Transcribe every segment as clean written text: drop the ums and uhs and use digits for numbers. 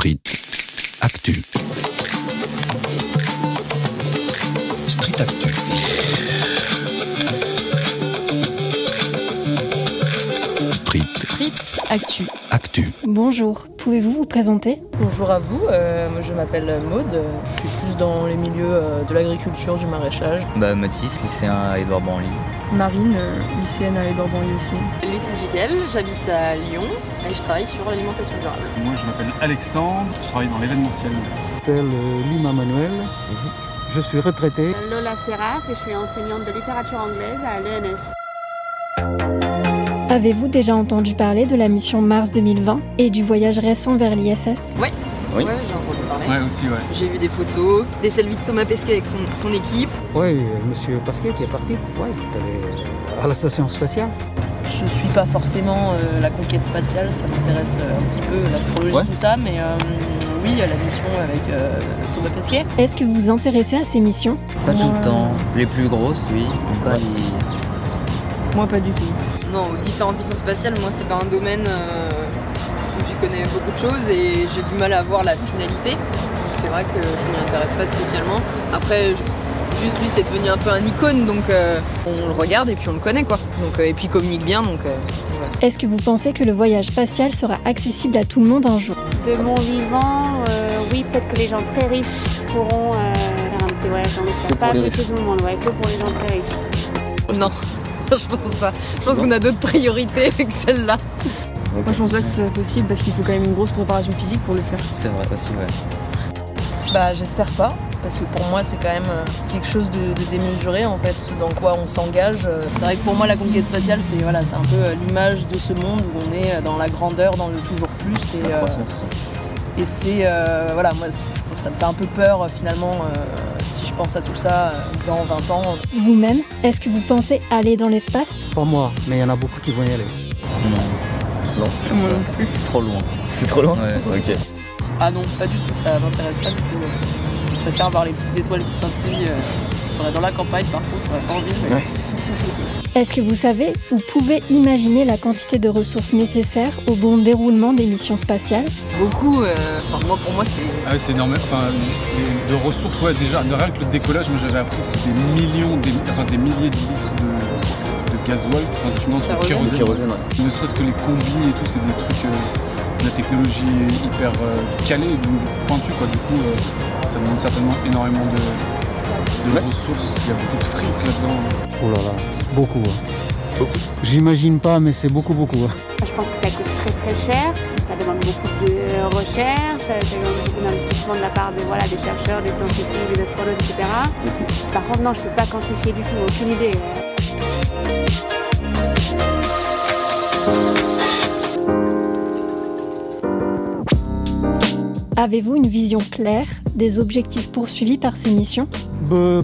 Street Actu. Street Actu. Street Actu. Actu. Bonjour, pouvez-vous vous présenter ? Bonjour à vous, je m'appelle Maude, je suis plus dans les milieux de l'agriculture, du maraîchage. Mathis, lycéen à Édouard Branly. Marine, lycéenne à Édouard Branly aussi. Lucie Jiquel, j'habite à Lyon et je travaille sur l'alimentation durable. Moi je m'appelle Alexandre, je travaille dans l'événementiel. Je m'appelle Lima Manuel, je suis retraité. Lola Serrat et je suis enseignante de littérature anglaise à l'ENS. Avez-vous déjà entendu parler de la mission Mars 2020 et du voyage récent vers l'ISS ? Oui, Oui. Ouais, j'ai entendu parler. Ouais, aussi, ouais. J'ai vu des photos, des selfies de Thomas Pesquet avec son équipe. Oui, monsieur Pasquet qui est parti, oui, qui est allé à la station spatiale. Je suis pas forcément la conquête spatiale, ça m'intéresse un petit peu, l'astrologie, tout ça, mais oui, la mission avec Thomas Pesquet. Est-ce que vous vous intéressez à ces missions ? Pas tout le temps. Les plus grosses, oui. Pas les... Moi pas du tout. Non, aux différentes missions spatiales, moi c'est pas un domaine où j'y connais beaucoup de choses et j'ai du mal à voir la finalité. Donc, c'est vrai que je m'y intéresse pas spécialement. Après, juste lui c'est devenu un peu un icône, donc on le regarde et puis on le connaît quoi. Donc, et puis il communique bien, donc voilà. Est-ce que vous pensez que le voyage spatial sera accessible à tout le monde un jour ? De mon vivant, oui, peut-être que les gens très riches pourront faire un petit voyage dans l'espace. Pas que tout le monde, ouais, que pour les gens très riches. Non, je pense pas. Je pense qu'on a d'autres priorités que celle-là. Moi je pense pas que ce soit possible parce qu'il faut quand même une grosse préparation physique pour le faire. C'est vrai aussi, ouais. Bah j'espère pas, parce que pour moi c'est quand même quelque chose de démesuré en fait, dans quoi on s'engage. C'est vrai que pour moi la conquête spatiale c'est un peu l'image de ce monde où on est dans la grandeur, dans le toujours plus et c'est moi je trouve que ça me fait un peu peur finalement si je pense à tout ça dans 20 ans. Vous-même, est-ce que vous pensez aller dans l'espace ? Pas moi, mais il y en a beaucoup qui vont y aller. Non, je pense pas. C'est trop loin. C'est trop loin ? Ouais, ok. Ah non, pas du tout, ça m'intéresse pas du tout. Je préfère voir les petites étoiles qui scintillent. Je serais dans la campagne par contre, j'aurais pas envie. Mais... Ouais. Est-ce que vous savez ou pouvez imaginer la quantité de ressources nécessaires au bon déroulement des missions spatiales ? Beaucoup, pour moi c'est... Ah oui, c'est énorme. De ressources, ouais, déjà, rien que le décollage, moi j'avais appris que c'était des milliers de litres de gasoil, tu demandes sur kérosène. Ouais. Ne serait-ce que les combis et tout, c'est des trucs... de la technologie hyper calée, pointue quoi. Du coup, ça demande certainement énormément de ressources. Il y a beaucoup de fric là-dedans. Oh là là, beaucoup. J'imagine pas, mais c'est beaucoup. Je pense que ça coûte très cher, ça demande beaucoup de recherche, ça demande beaucoup d'investissement de la part des chercheurs, des scientifiques, des astrologues, etc. Par contre, non, je peux pas quantifier du tout, aucune idée. Avez-vous une vision claire des objectifs poursuivis par ces missions ?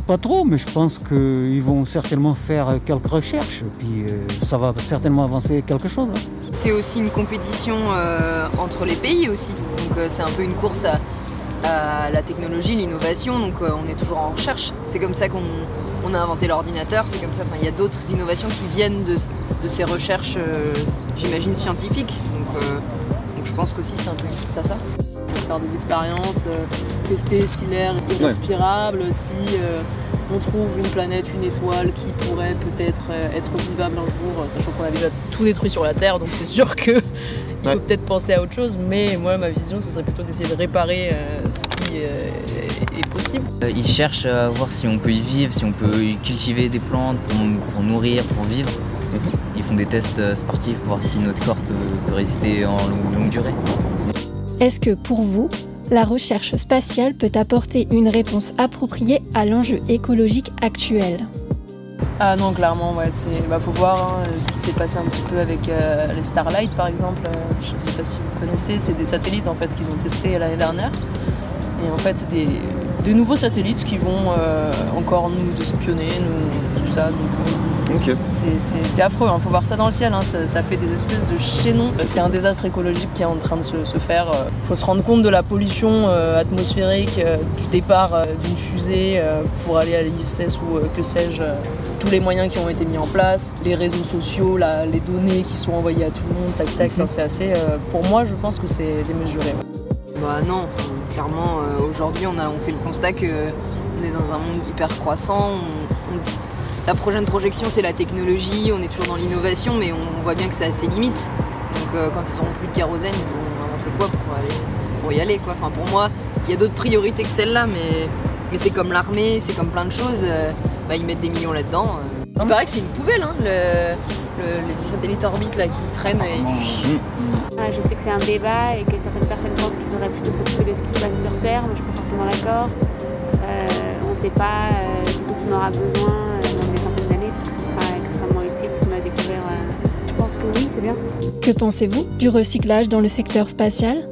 Pas trop, mais je pense qu'ils vont certainement faire quelques recherches, puis ça va certainement avancer quelque chose. Hein. C'est aussi une compétition entre les pays aussi. Donc c'est un peu une course à la technologie, l'innovation. Donc on est toujours en recherche. C'est comme ça qu'on a inventé l'ordinateur. C'est comme ça. Il y a d'autres innovations qui viennent de ces recherches, j'imagine, scientifiques. Donc je pense qu'aussi c'est un peu une course à ça. Faire des expériences, tester si l'air est respirable, si on trouve une planète, une étoile qui pourrait peut-être être vivable un jour, sachant qu'on a déjà tout détruit sur la Terre, donc c'est sûr qu'il faut peut-être penser à autre chose, mais moi ma vision ce serait plutôt d'essayer de réparer ce qui est possible. Ils cherchent à voir si on peut y vivre, si on peut y cultiver des plantes pour nourrir, pour vivre. Ils font des tests sportifs pour voir si notre corps peut résister en longue durée. Est-ce que pour vous, la recherche spatiale peut apporter une réponse appropriée à l'enjeu écologique actuel ? Ah non, clairement, ouais, faut voir ce qui s'est passé un petit peu avec les Starlight par exemple. Je ne sais pas si vous connaissez, c'est des satellites en fait qu'ils ont testés l'année dernière. Et en fait, c'est des nouveaux satellites qui vont encore nous espionner, tout ça. Donc, Okay. C'est affreux, faut voir ça dans le ciel, ça fait des espèces de chaînons. C'est un désastre écologique qui est en train de se faire. Faut se rendre compte de la pollution atmosphérique du départ d'une fusée pour aller à l'ISS ou que sais-je, tous les moyens qui ont été mis en place, les réseaux sociaux, les données qui sont envoyées à tout le monde, tac, c'est assez... pour moi, je pense que c'est démesuré. Bah non, clairement, aujourd'hui on fait le constat qu'on est dans un monde hyper croissant. La prochaine projection c'est la technologie, on est toujours dans l'innovation, mais on voit bien que c'est à ses limites. Donc quand ils n'auront plus de kérosène, ils vont inventer quoi pour y aller quoi. Enfin, pour moi, il y a d'autres priorités que celle-là, mais c'est comme l'armée, c'est comme plein de choses. Ils mettent des millions là-dedans. Il paraît que c'est une poubelle, hein, les satellites orbites là, qui traînent. Je sais que c'est un débat et que certaines personnes pensent qu'il faudrait plutôt s'occuper de ce qui se passe sur Terre. Moi, je suis pas forcément d'accord. On ne sait pas ce dont on aura besoin dans des centaines d'années, parce que ce sera extrêmement utile si on a découvert. Je pense que oui, c'est bien. Que pensez-vous du recyclage dans le secteur spatial ?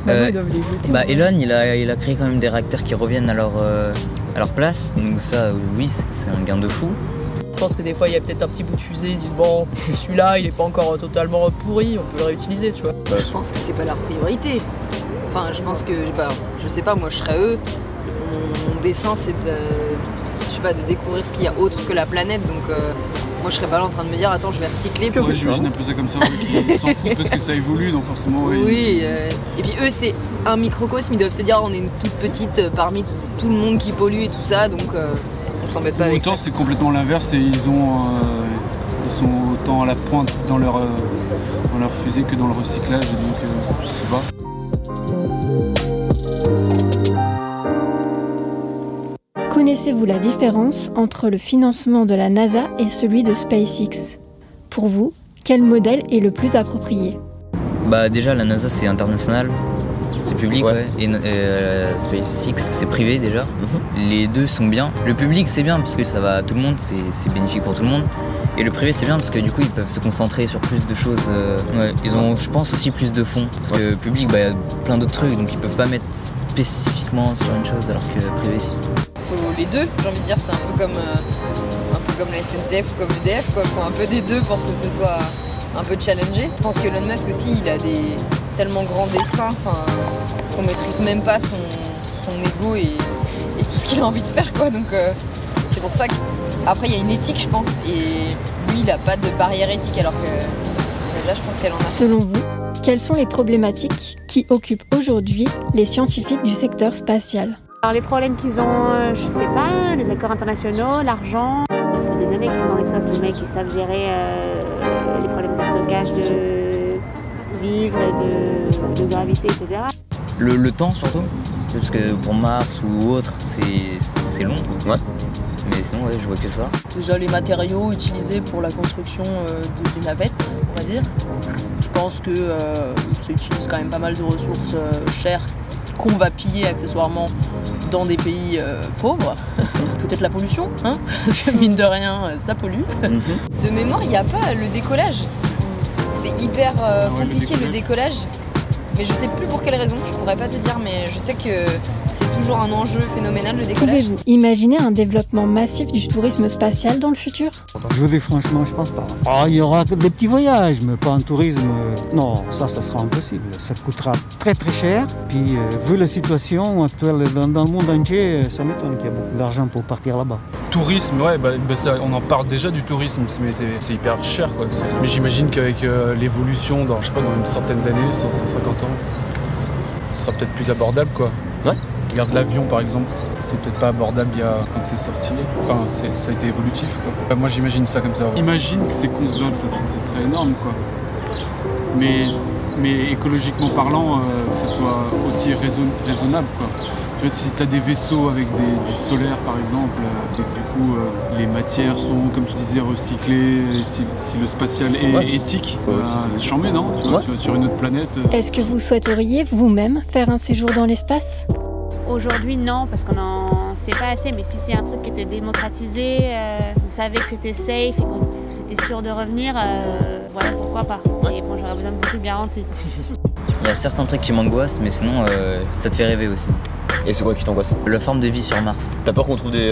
Elon, il a créé quand même des réacteurs qui reviennent à leur place. Donc ça, oui, c'est un gain de fou. Je pense que des fois, il y a peut-être un petit bout de fusée, ils disent bon, celui-là, il est pas encore totalement pourri, on peut le réutiliser, tu vois. Je pense que c'est pas leur priorité. Enfin, je pense que, je sais pas, moi je serais eux. Mon dessein, c'est de découvrir ce qu'il y a autre que la planète, donc moi je serais pas là en train de me dire attends, je vais recycler. Ouais, j'imagine un peu ça comme ça, ils s'en foutent parce que ça évolue, donc forcément. Oui, et puis eux, c'est un microcosme, ils doivent se dire on est une toute petite parmi tout le monde qui pollue et tout ça, donc on s'embête pas avec ça. Autant c'est complètement l'inverse et ils sont autant à la pointe dans leur fusée que dans le recyclage, et donc je sais pas. Connaissez-vous la différence entre le financement de la NASA et celui de SpaceX ? Pour vous, quel modèle est le plus approprié ? Déjà, la NASA c'est international, c'est public, ouais. Et SpaceX c'est privé déjà. Les deux sont bien. Le public c'est bien parce que ça va à tout le monde, c'est bénéfique pour tout le monde. Et le privé c'est bien parce que du coup ils peuvent se concentrer sur plus de choses. Ils ont, je pense, aussi plus de fonds. Parce que le public, il y a plein d'autres trucs, donc ils peuvent pas mettre spécifiquement sur une chose alors que privé si. Faut les deux, j'ai envie de dire, c'est un peu comme la SNCF ou comme EDF, quoi. Faut un peu des deux pour que ce soit un peu challengé. Je pense que Elon Musk aussi, il a des tellement grands desseins, qu'on maîtrise même pas son ego et tout ce qu'il a envie de faire, quoi. Donc c'est pour ça qu'après il y a une éthique, je pense, et lui il a pas de barrière éthique alors que là je pense qu'elle en a. Selon vous, quelles sont les problématiques qui occupent aujourd'hui les scientifiques du secteur spatial ? Alors les problèmes qu'ils ont, je sais pas, les accords internationaux, l'argent. Ça fait des années qu'ils sont dans l'espace, les mecs, ils savent gérer les problèmes de stockage, de vivre, de gravité, etc. Le temps surtout, parce que pour Mars ou autre, c'est long. Ouais. Mais sinon, je vois que ça. Déjà les matériaux utilisés pour la construction de ces navettes, on va dire. Je pense que ça utilise quand même pas mal de ressources chères qu'on va piller accessoirement dans des pays pauvres. Peut-être la pollution, hein, parce que mine de rien, ça pollue. De mémoire, il n'y a pas le décollage. C'est hyper compliqué le décollage. Mais je sais plus pour quelle raison, je pourrais pas te dire, mais je sais que c'est toujours un enjeu phénoménal le décollage. Pouvez-vous imaginer un développement massif du tourisme spatial dans le futur ? Je vous dis franchement, je pense pas. Il y aura des petits voyages, mais pas un tourisme. Non, ça sera impossible. Ça coûtera très très cher. Puis vu la situation actuelle dans le monde entier, ça m'étonne qu'il y a beaucoup d'argent pour partir là-bas. Tourisme, ouais, ça, on en parle déjà du tourisme, mais c'est hyper cher, quoi. Mais j'imagine qu'avec l'évolution, dans une centaine d'années, 150 ans, ce sera peut-être plus abordable, quoi. Ouais. Regarde l'avion, par exemple. C'était peut-être pas abordable quand c'est sorti. Enfin, ça a été évolutif, quoi. Moi, j'imagine ça comme ça. Imagine que c'est concevable, ça serait énorme, quoi. Mais écologiquement parlant, que ça soit aussi raisonnable, quoi. Tu vois, si tu as des vaisseaux avec du solaire par exemple, et que du coup les matières sont, comme tu disais, recyclées, et si le spatial est éthique, c'est chambé, non ? Tu vois, sur une autre planète. Est-ce que vous souhaiteriez vous-même faire un séjour dans l'espace ? Aujourd'hui, non, parce qu'on n'en sait pas assez, mais si c'est un truc qui était démocratisé, on savait que c'était safe et qu'on était sûr de revenir, voilà, pourquoi pas. Et bon, j'aurais besoin de beaucoup de garanties. Il y a certains trucs qui m'angoissent, mais sinon, ça te fait rêver aussi. Et c'est quoi qui t'angoisse ? La forme de vie sur Mars. T'as peur qu'on trouve des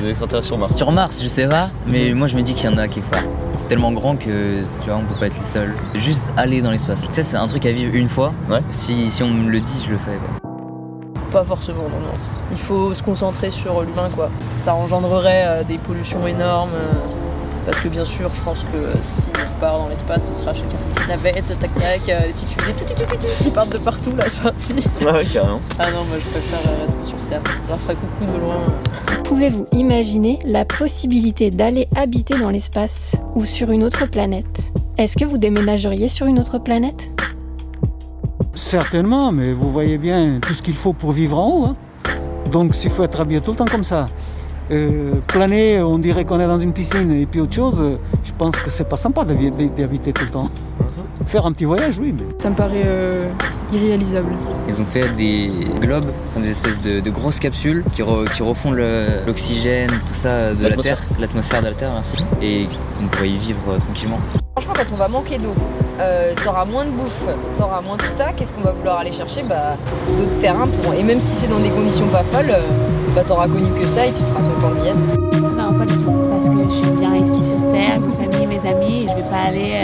extraterrestres sur Mars ? Sur Mars, je sais pas, mais moi je me dis qu'il y en a quelque part. C'est tellement grand que, tu vois, on peut pas être les seuls. Juste aller dans l'espace. Tu sais, c'est un truc à vivre une fois. Ouais. Si on me le dit, je le fais, quoi. Pas forcément, non. Il faut se concentrer sur l'humain, quoi. Ça engendrerait des pollutions énormes. Parce que bien sûr, je pense que si on part dans l'espace, ce sera chacun sa petite navette, tac-tac, des petites fusées qui partent de partout, là, c'est parti. Ouais, carrément. Ah non, moi je préfère rester sur Terre. Je leur ferai coucou de loin. Pouvez-vous imaginer la possibilité d'aller habiter dans l'espace ou sur une autre planète ? Est-ce que vous déménageriez sur une autre planète ? Certainement, mais vous voyez bien tout ce qu'il faut pour vivre en haut. Hein. Donc s'il faut être habillé tout le temps comme ça, planer, on dirait qu'on est dans une piscine et puis autre chose, je pense que c'est pas sympa d'habiter tout le temps. Faire un petit voyage, oui. Mais... Ça me paraît irréalisable. Ils ont fait des globes, des espèces de grosses capsules qui refont l'oxygène, tout ça de la Terre, l'atmosphère de la Terre, merci. Et on pourrait y vivre tranquillement. Franchement, quand on va manquer d'eau, t'auras moins de bouffe, t'auras moins tout ça, qu'est-ce qu'on va vouloir aller chercher ? D'autres terrains et même si c'est dans des conditions pas folles, t'auras connu que ça et tu seras content d'y être. Non, pas du tout, parce que je suis bien ici sur Terre, ma famille, mes amis, et je vais pas aller...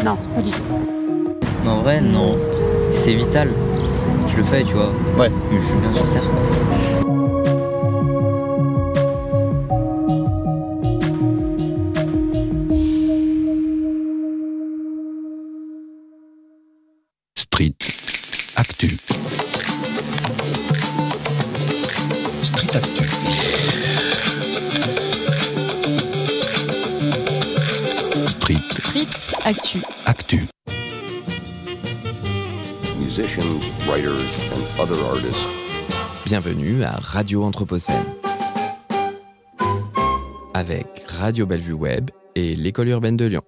Non, pas du tout. Mais en vrai, non. Si c'est vital, je le fais, tu vois. Ouais. Mais je suis bien sur Terre. Street Actu. Street Actu. Street Actu. Actu. Musicians, writers and other artists. Bienvenue à Radio Anthropocène. Avec Radio Bellevue Web et l'École urbaine de Lyon.